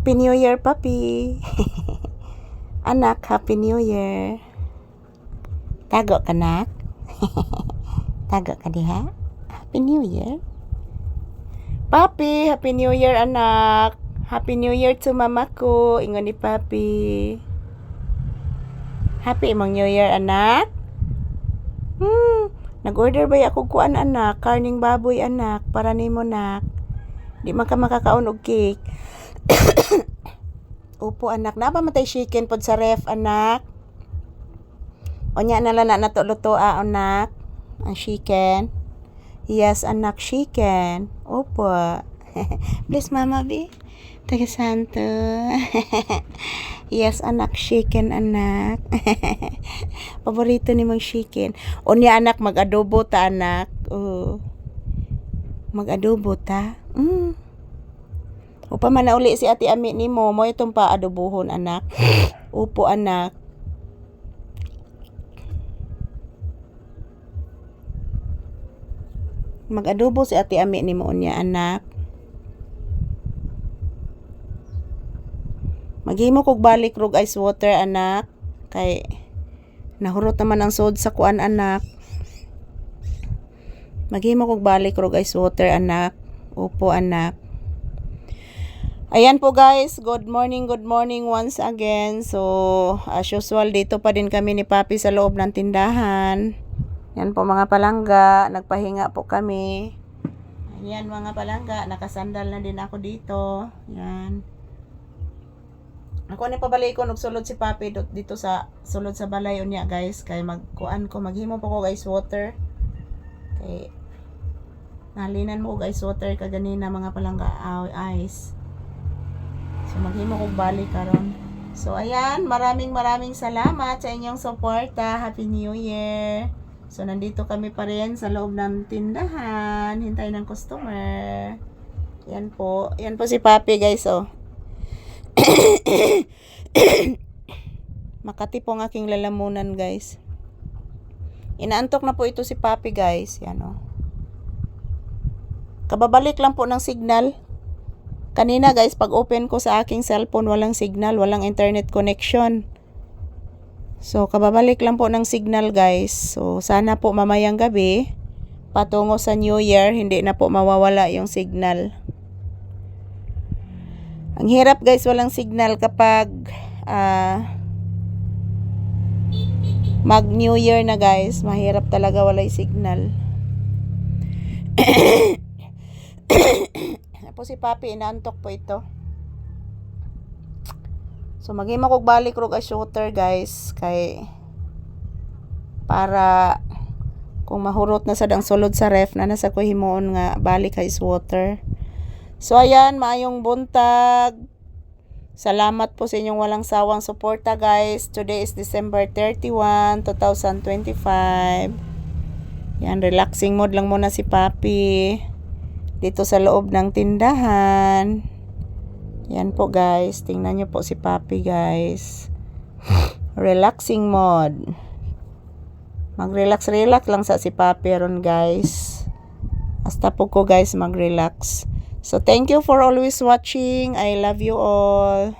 Happy New Year, papi. Anak, Happy New Year. Tago ka, nak? Tago ka diha? Happy New Year. Papi, Happy New Year, anak. Happy New Year to mama ko. Ingon ni papi. Happy imong New Year, anak. Nag-order ba ako kuan, anak? Karning baboy, anak. Para nimo, nak. Di man ka makakaon og cake. Opo, anak. Napamatay chicken pod sa ref, anak. Onya na lang na nato-luto, anak. Ang chicken. Yes, anak, chicken. Opo. Bless mama, be. Taga santo. Yes, anak, chicken, anak. Paborito ni mong chicken. Onya, anak, mag-adobo ta, anak. Mag-adobo ta. Upa man na uli si ate Ami ni mo itong pa-adobohon, anak. Upo, anak. Mag-adobo si ate Ami ni mo niya, anak. Maghimo kog balik rog ice water, anak. Kay nahurot naman ang sod sa kuan, anak. Maghimo kog balik rog ice water, anak. Upo, anak. Ayan po guys, good morning once again. So, as usual, dito pa din kami ni Papi sa loob ng tindahan. Yan po mga palangga, nagpahinga po kami. Ayan mga palangga, nakasandal na din ako dito. Yan. Ako ni pabalik ko, nagsulod si Papi dito sa sulod sa balay niya guys. Kay magkuan ko, maghimo po ko guys water. Kay nalinan mo guys water kaganina mga palangga, ice. So maghimo kog balik karon. So ayan, maraming salamat sa inyong suporta. Happy New Year. So nandito kami pa rin sa loob ng tindahan, hintay ng customer. Yan po si Papi guys, oh. Makati po ang aking lalamunan guys. Inaantok na po ito si Papi guys, yan, oh. Kababalik lang po ng signal. Kanina guys, pag open ko sa aking cellphone, walang signal, walang internet connection. So, kababalik lang po ng signal guys. So, sana po mamayang gabi, patungo sa New Year, hindi na po mawawala yung signal. Ang hirap guys, walang signal kapag mag New Year na guys. Mahirap talaga walay signal. Po si Papi, inaantok po ito. So maghimo kog balik rog ice water guys, kay para kung mahurot na sad ang sulod sa ref na nasa ko himuon nga balik ice water. So ayan, maayong buntag. Salamat po sa inyong walang sawang suporta guys. Today is December 31, 2025. Yan, relaxing mode lang muna si Papi dito sa loob ng tindahan. Yan po guys, tingnan nyo po si Papi guys. Relaxing mode. Mag-relax lang sa si Papi ron guys. Hasta po ko guys mag-relax. So thank you for always watching. I love you all.